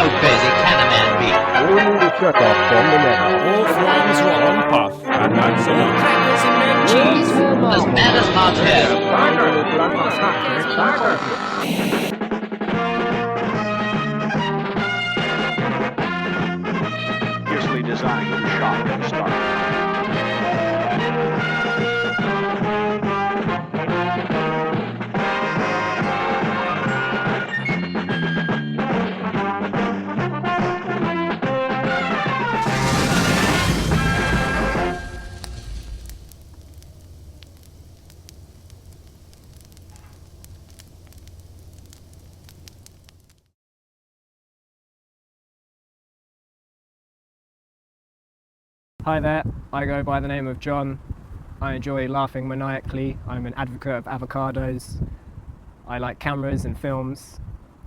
How crazy can a man be? Only the shut off from the net. All flames one puff, and that's all crackers and no cheese. As mad as hot hair. Usually designed to shock and startle. Hi there, I go by the name of John. I enjoy laughing maniacally. I'm an advocate of avocados. I like cameras and films.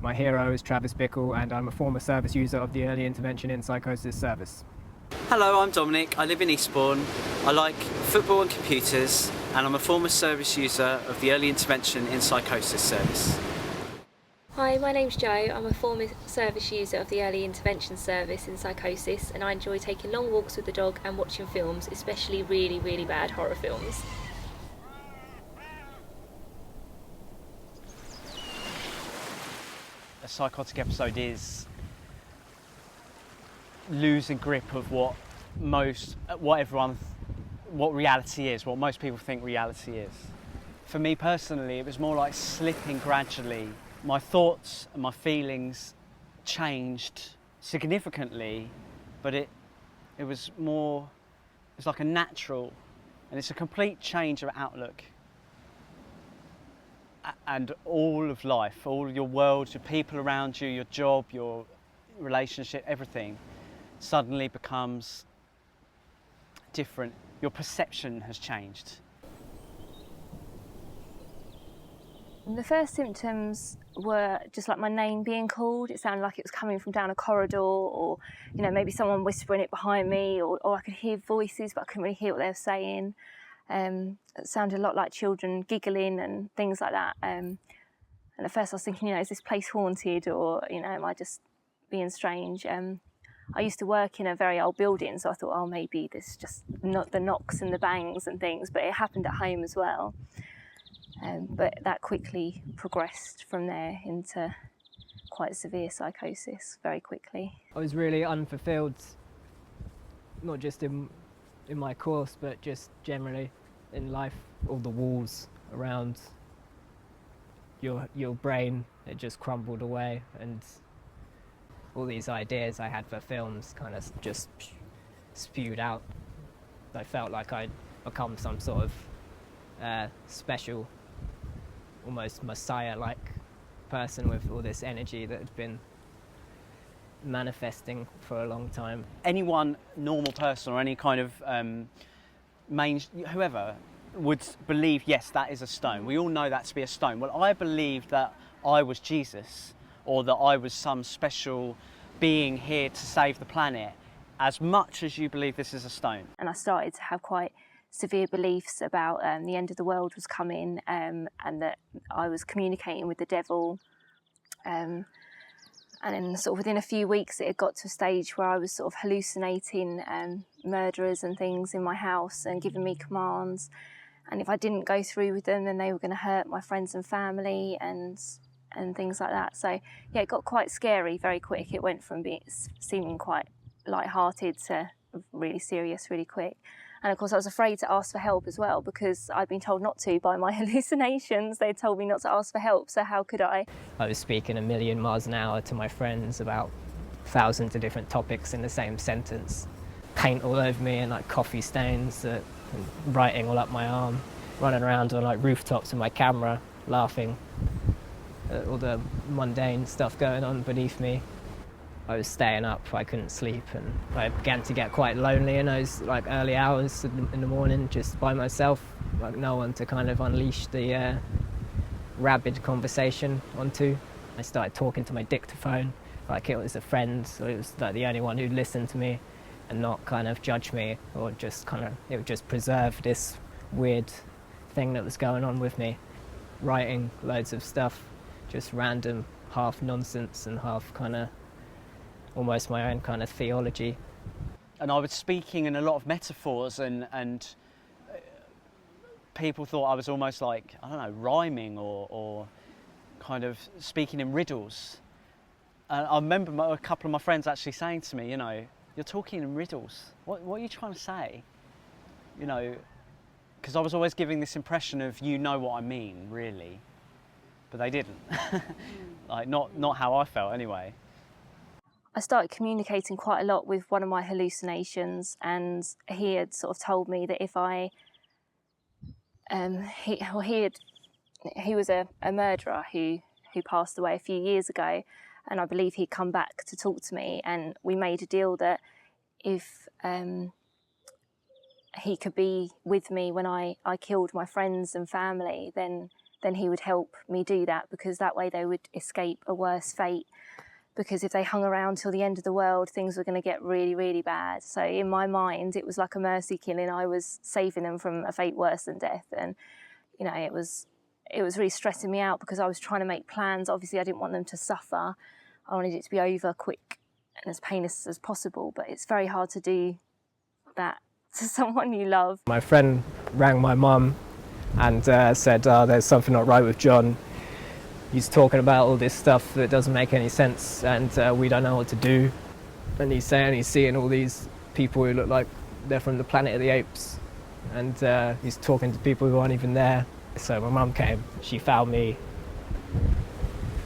My hero is Travis Bickle, and I'm a former service user of the Early Intervention in Psychosis service. Hello, I'm Dominic. I live in Eastbourne. I like football and computers, and I'm a former service user of the Early Intervention in Psychosis service. Hi, my name's Jo. I'm a former service user of the Early Intervention service in Psychosis, and I enjoy taking long walks with the dog and watching films, especially really, really bad horror films. A psychotic episode is losing grip of what reality is, what most people think reality is. For me personally, it was more like slipping gradually. My thoughts and my feelings changed significantly, but it was like a natural, and it's a complete change of outlook. And all of life, all your world, your people around you, your job, your relationship, everything suddenly becomes different. Your perception has changed. The first symptoms were just like my name being called. It sounded like it was coming from down a corridor, or maybe someone whispering it behind me, or I could hear voices but I couldn't really hear what they were saying. It sounded a lot like children giggling and things like that. And at first I was thinking, is this place haunted, or am I just being strange? I used to work in a very old building, so I thought, maybe there's just not the knocks and the bangs and things, but it happened at home as well. But that quickly progressed from there into quite severe psychosis very quickly. I was really unfulfilled, not just in my course, but just generally in life. All the walls around your brain, it just crumbled away, and all these ideas I had for films kind of just spewed out. I felt like I'd become some sort of special, almost messiah-like person with all this energy that had been manifesting for a long time. Anyone, normal person or any kind of whoever would believe, yes, that is a stone. We all know that to be a stone. Well, I believed that I was Jesus, or that I was some special being here to save the planet, as much as you believe this is a stone. And I started to have quite severe beliefs about the end of the world was coming, and that I was communicating with the devil. And then sort of within a few weeks it had got to a stage where I was sort of hallucinating murderers and things in my house and giving me commands. And if I didn't go through with them, then they were going to hurt my friends and family and things like that. So yeah, it got quite scary very quick. It went from seeming quite light-hearted to really serious really quick. And of course I was afraid to ask for help as well, because I'd been told not to by my hallucinations. They told me not to ask for help, so how could I? I was speaking a million miles an hour to my friends about thousands of different topics in the same sentence. Paint all over me and like coffee stains, and writing all up my arm, running around on like rooftops with my camera, laughing at all the mundane stuff going on beneath me. I was staying up, I couldn't sleep, and I began to get quite lonely in those like early hours in the morning, just by myself, like no one to kind of unleash the rabid conversation onto. I started talking to my dictaphone like it was a friend, so it was like the only one who'd listen to me and not kind of judge me, or just kind of, it would just preserve this weird thing that was going on with me. Writing loads of stuff, just random, half nonsense and half kind of almost my own kind of theology. And I was speaking in a lot of metaphors, and people thought I was almost like, I don't know, rhyming or kind of speaking in riddles. And I remember a couple of my friends actually saying to me, you know, you're talking in riddles. What are you trying to say? You know, because I was always giving this impression of, you know what I mean, really. But they didn't. Like, not how I felt anyway. I started communicating quite a lot with one of my hallucinations, and he had sort of told me that if I, he was a murderer who passed away a few years ago, and I believe he'd come back to talk to me, and we made a deal that if he could be with me when I killed my friends and family, then he would help me do that, because that way they would escape a worse fate. Because if they hung around till the end of the world, things were going to get really, really bad. So in my mind, it was like a mercy killing. I was saving them from a fate worse than death. And, you know, it was really stressing me out, because I was trying to make plans. Obviously, I didn't want them to suffer. I wanted it to be over quick and as painless as possible. But it's very hard to do that to someone you love. My friend rang my mum and said, there's something not right with John. He's talking about all this stuff that doesn't make any sense, and we don't know what to do. And he's saying he's seeing all these people who look like they're from the Planet of the Apes, and he's talking to people who aren't even there. So my mum came. She found me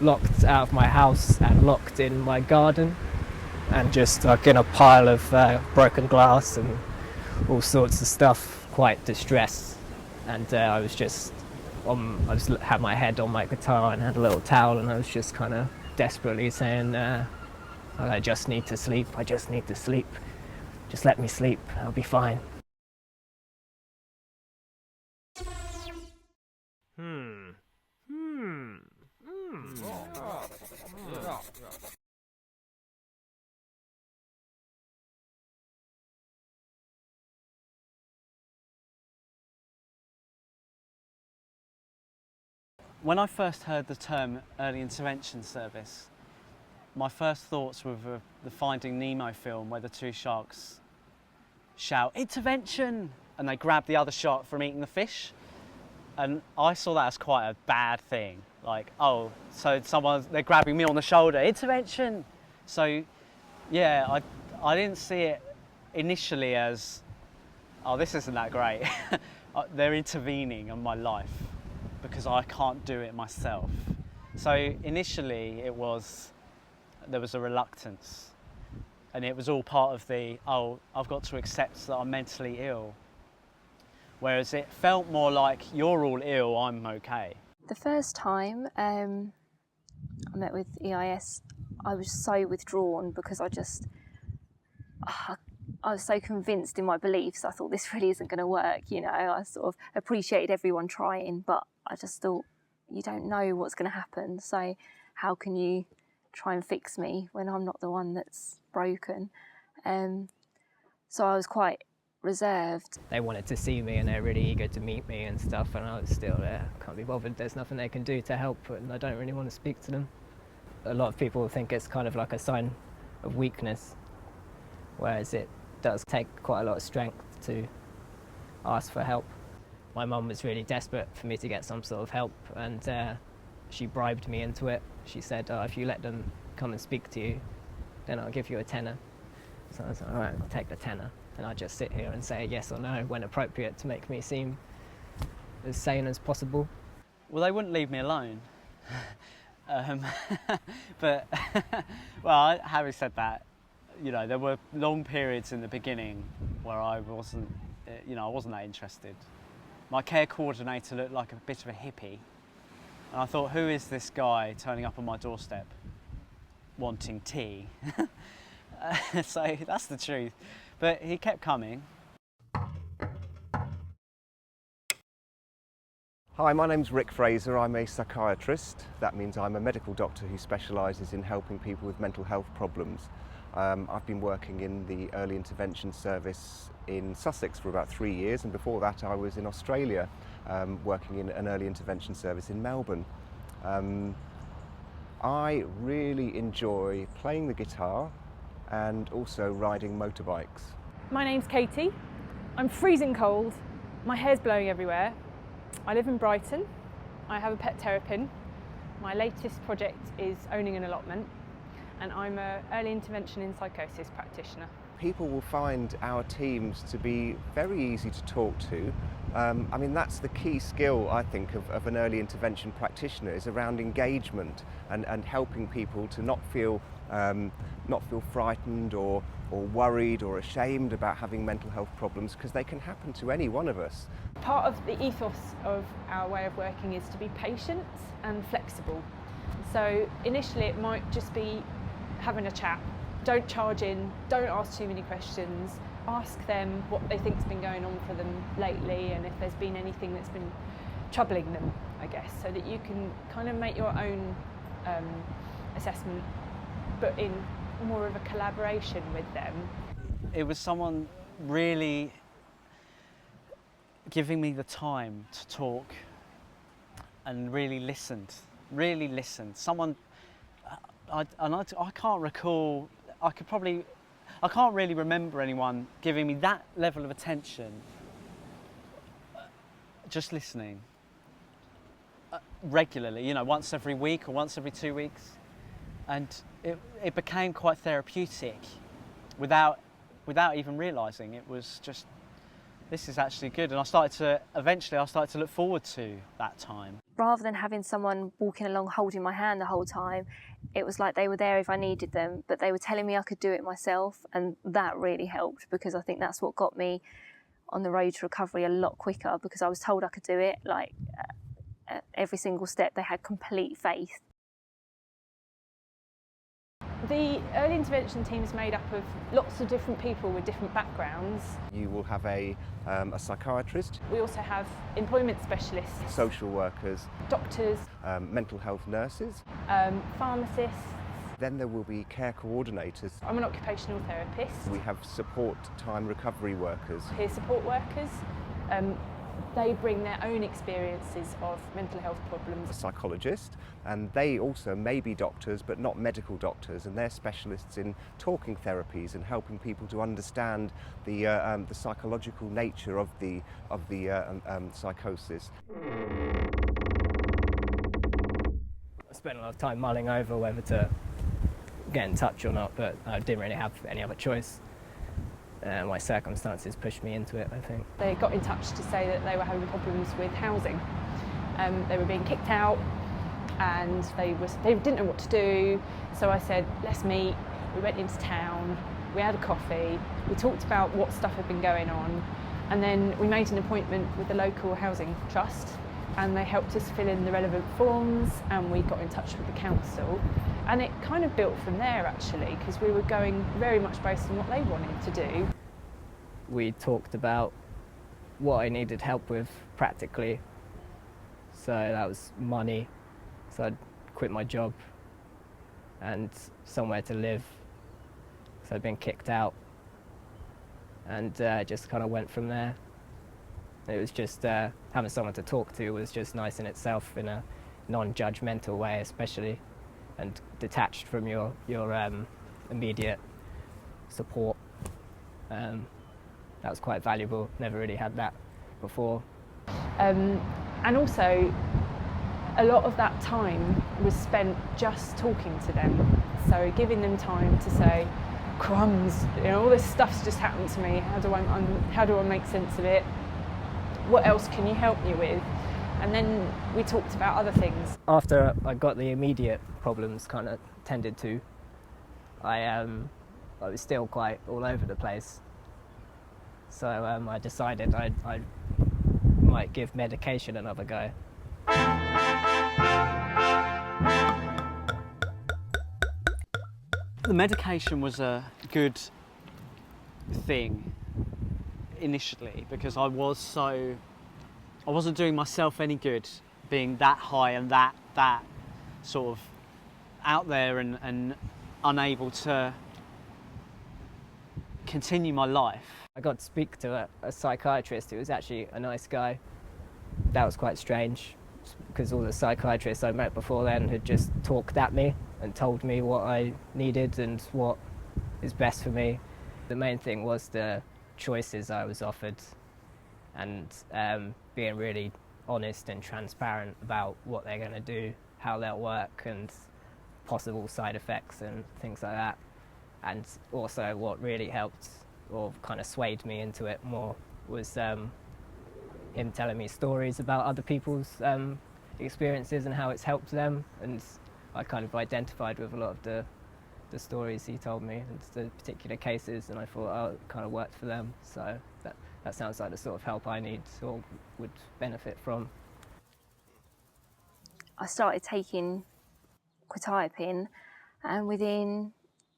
locked out of my house and locked in my garden, and just like in a pile of broken glass and all sorts of stuff, quite distressed. And I just had my head on my guitar and had a little towel, and I was just kind of desperately saying, I just need to sleep, I just need to sleep. Just let me sleep, I'll be fine. When I first heard the term early intervention service, my first thoughts were the Finding Nemo film, where the two sharks shout, "Intervention!" and they grab the other shark from eating the fish. And I saw that as quite a bad thing. Like, oh, so they're grabbing me on the shoulder, intervention! So, yeah, I didn't see it initially as, oh, this isn't that great. They're intervening in my life, because I can't do it myself. So initially there was a reluctance, and it was all part of the, oh, I've got to accept that I'm mentally ill. Whereas it felt more like, you're all ill, I'm okay. The first time I met with EIS, I was so withdrawn, because I was so convinced in my beliefs. I thought, this really isn't going to work, you know. I sort of appreciated everyone trying, but I just thought, you don't know what's going to happen, so how can you try and fix me when I'm not the one that's broken? So I was quite reserved. They wanted to see me and they're really eager to meet me and stuff, and I was still there, can't be bothered, there's nothing they can do to help, and I don't really want to speak to them. A lot of people think it's kind of like a sign of weakness, whereas it does take quite a lot of strength to ask for help. My mum was really desperate for me to get some sort of help, and she bribed me into it. She said, if you let them come and speak to you, then I'll give you a tenner. So I was like, all right, I'll take the tenner. And I just sit here and say yes or no when appropriate, to make me seem as sane as possible. Well, they wouldn't leave me alone. But, well, having said that, you know, there were long periods in the beginning where I wasn't that interested. My care coordinator looked like a bit of a hippie, and I thought, who is this guy turning up on my doorstep wanting tea? So that's the truth. But he kept coming. Hi, my name's Rick Fraser. I'm a psychiatrist. That means I'm a medical doctor who specialises in helping people with mental health problems. I've been working in the early intervention service in Sussex for about 3 years, and before that I was in Australia working in an early intervention service in Melbourne. I really enjoy playing the guitar and also riding motorbikes. My name's Katie. I'm freezing cold. My hair's blowing everywhere. I live in Brighton. I have a pet terrapin. My latest project is owning an allotment, and I'm an early intervention in psychosis practitioner. People will find our teams to be very easy to talk to. I mean, that's the key skill, I think, of an early intervention practitioner, is around engagement and helping people to not feel frightened or worried or ashamed about having mental health problems, because they can happen to any one of us. Part of the ethos of our way of working is to be patient and flexible. So initially it might just be having a chat. Don't charge in, don't ask too many questions, ask them what they think's been going on for them lately and if there's been anything that's been troubling them, I guess, so that you can kind of make your own assessment, but in more of a collaboration with them. It was someone really giving me the time to talk and really listened. Someone, I can't recall, I can't really remember anyone giving me that level of attention, just listening regularly, you know, once every week or once every 2 weeks. And it became quite therapeutic without even realising. It was just, this is actually good. And eventually I started to look forward to that time. Rather than having someone walking along holding my hand the whole time, it was like they were there if I needed them, but they were telling me I could do it myself, and that really helped, because I think that's what got me on the road to recovery a lot quicker, because I was told I could do it. Like at every single step, they had complete faith. The early intervention team is made up of lots of different people with different backgrounds. You will have a psychiatrist. We also have employment specialists, Social workers, doctors, mental health nurses. pharmacists. Then there will be care coordinators. I'm an occupational therapist. We have support time recovery workers. Peer support workers. They bring their own experiences of mental health problems. A psychologist, and they also may be doctors but not medical doctors, and they're specialists in talking therapies and helping people to understand the psychological nature of the psychosis. I spent a lot of time mulling over whether to get in touch or not, but I didn't really have any other choice. My circumstances pushed me into it, I think. They got in touch to say that they were having problems with housing. They were being kicked out and they didn't know what to do. So I said, let's meet. We went into town, we had a coffee, we talked about what stuff had been going on, and then we made an appointment with the local housing trust, and they helped us fill in the relevant forms, and we got in touch with the council. And it kind of built from there, actually, because we were going very much based on what they wanted to do. We talked about what I needed help with practically. So that was money, so I'd quit my job, and somewhere to live. So I'd been kicked out, and just kind of went from there. It was just having someone to talk to was just nice in itself, in a non-judgmental way especially, and detached from your immediate support. That was quite valuable. Never really had that before. And also, a lot of that time was spent just talking to them. So giving them time to say, crumbs, you know, all this stuff's just happened to me. How do I make sense of it? What else can you help me with? And then we talked about other things. After I got the immediate problems kind of tended to, I was still quite all over the place. So I decided I might give medication another go. The medication was a good thing initially, because I wasn't doing myself any good being that high and that sort of out there and unable to continue my life. I got to speak to a psychiatrist who was actually a nice guy. That was quite strange, because all the psychiatrists I met before then had just talked at me and told me what I needed and what is best for me. The main thing was the choices I was offered, and being really honest and transparent about what they're going to do, how they'll work, and possible side effects and things like that. And also what really helped or kind of swayed me into it more was him telling me stories about other people's experiences and how it's helped them, and I kind of identified with a lot of the stories he told me and the particular cases, and I thought, oh, it kind of worked for them, so that sounds like the sort of help I need or would benefit from. I started taking quetiapine, and within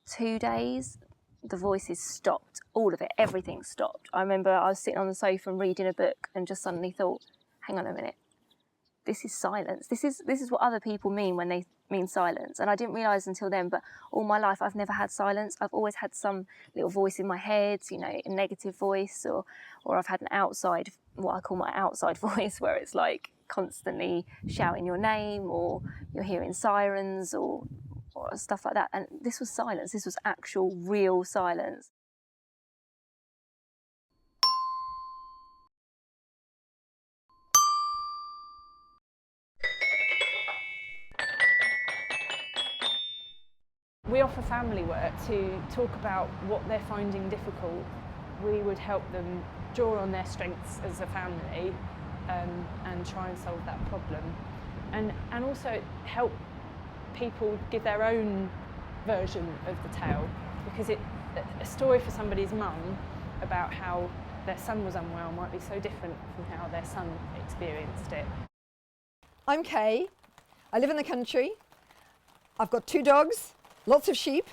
2 days the voices stopped, all of it, everything stopped. I remember I was sitting on the sofa and reading a book and just suddenly thought, hang on a minute, this is silence. This is what other people mean when they mean silence. And I didn't realise until then, but all my life I've never had silence. I've always had some little voice in my head, you know, a negative voice, or I've had an outside, what I call my outside voice, where it's like constantly shouting your name, or you're hearing sirens or stuff like that. And this was silence. This was actual, real silence. We offer family work to talk about what they're finding difficult. We would help them draw on their strengths as a family and try and solve that problem. And also help people give their own version of the tale, because a story for somebody's mum about how their son was unwell might be so different from how their son experienced it. I'm Kay. I live in the country. I've got 2 dogs, lots of sheep,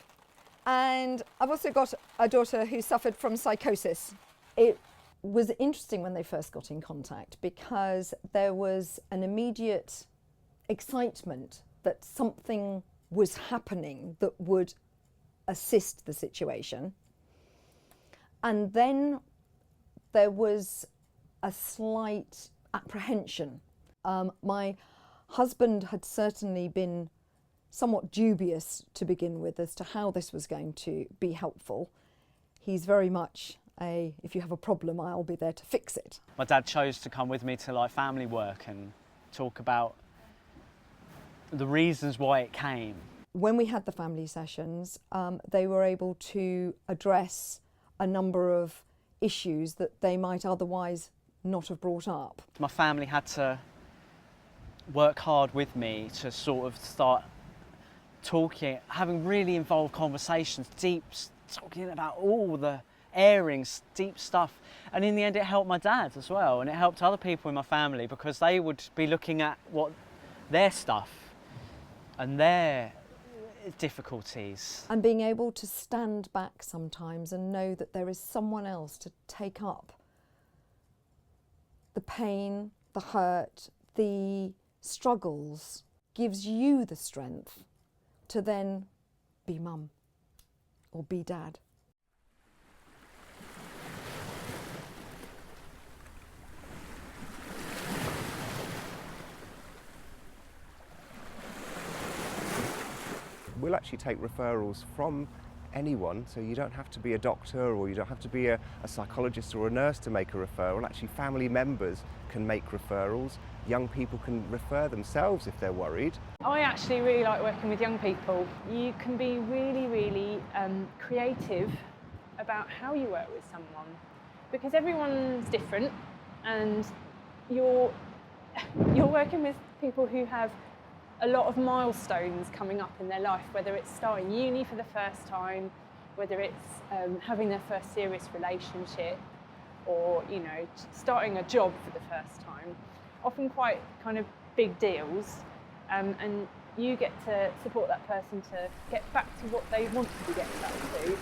and I've also got a daughter who suffered from psychosis. It was interesting when they first got in contact because there was an immediate excitement that something was happening that would assist the situation. And then there was a slight apprehension. My husband had certainly been somewhat dubious to begin with as to how this was going to be helpful. He's very much if you have a problem, I'll be there to fix it. My dad chose to come with me to like family work and talk about the reasons why it came. When we had the family sessions, they were able to address a number of issues that they might otherwise not have brought up. My family had to work hard with me to sort of start talking, having really involved conversations, talking about all the airings, deep stuff. And in the end it helped my dad as well, and it helped other people in my family because they would be looking at what their stuff and their difficulties. And being able to stand back sometimes and know that there is someone else to take up the pain, the hurt, the struggles, gives you the strength to then be mum or be dad. We'll actually take referrals from anyone, so you don't have to be a doctor or you don't have to be a psychologist or a nurse to make a referral. Actually, family members can make referrals. Young people can refer themselves if they're worried. I actually really like working with young people. You can be really, really creative about how you work with someone, because everyone's different, and you're working with people who have a lot of milestones coming up in their life, whether it's starting uni for the first time, whether it's having their first serious relationship, or starting a job for the first time. Often quite kind of big deals, and you get to support that person to get back to what they want to get back to.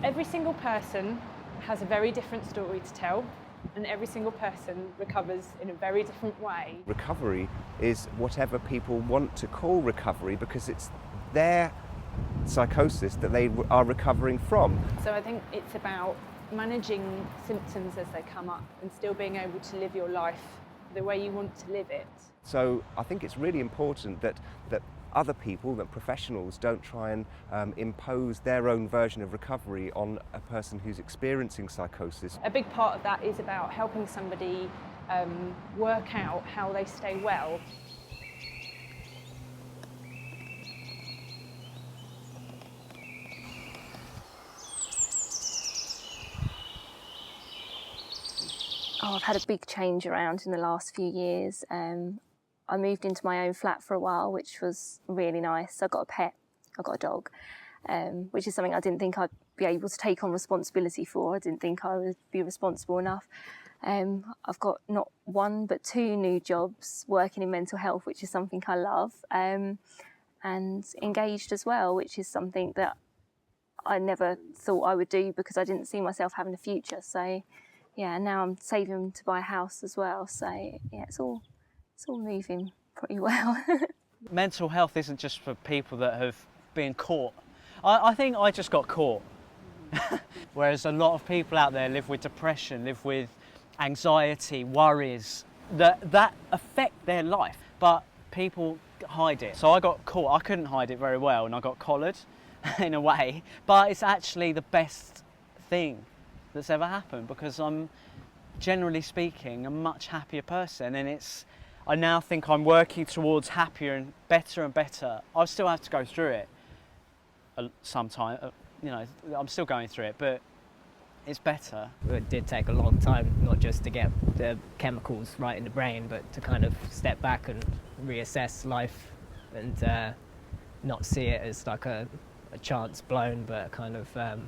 Every single person has a very different story to tell, and every single person recovers in a very different way. Recovery is whatever people want to call recovery, because it's their psychosis that they are recovering from. So I think it's about managing symptoms as they come up and still being able to live your life the way you want to live it. So I think it's really important that other people, that professionals, don't try and impose their own version of recovery on a person who's experiencing psychosis. A big part of that is about helping somebody work out how they stay well. Oh, I've had a big change around in the last few years. I moved into my own flat for a while, which was really nice. I got a pet, I got a dog, which is something I didn't think I'd be able to take on responsibility for. I didn't think I would be responsible enough. I've got not one but 2 new jobs working in mental health, which is something I love, and engaged as well, which is something that I never thought I would do because I didn't see myself having a future. So yeah, now I'm saving to buy a house as well. So yeah, it's all moving pretty well. Mental health isn't just for people that have been caught. I think I just got caught. Whereas a lot of people out there live with depression, live with anxiety, worries that affect their life, but people hide it. So I got caught. I couldn't hide it very well, and I got collared in a way, but it's actually the best thing that's ever happened, because I'm, generally speaking, a much happier person, and I now think I'm working towards happier and better. I still have to go through it sometime, you know, I'm still going through it, but it's better. It did take a long time, not just to get the chemicals right in the brain, but to kind of step back and reassess life and not see it as like a chance blown, but kind of a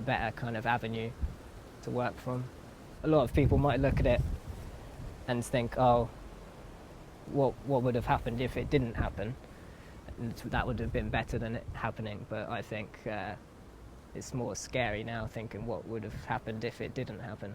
better kind of avenue to work from. A lot of people might look at it and think, oh, what would have happened if it didn't happen? And that would have been better than it happening. But I think it's more scary now thinking what would have happened if it didn't happen.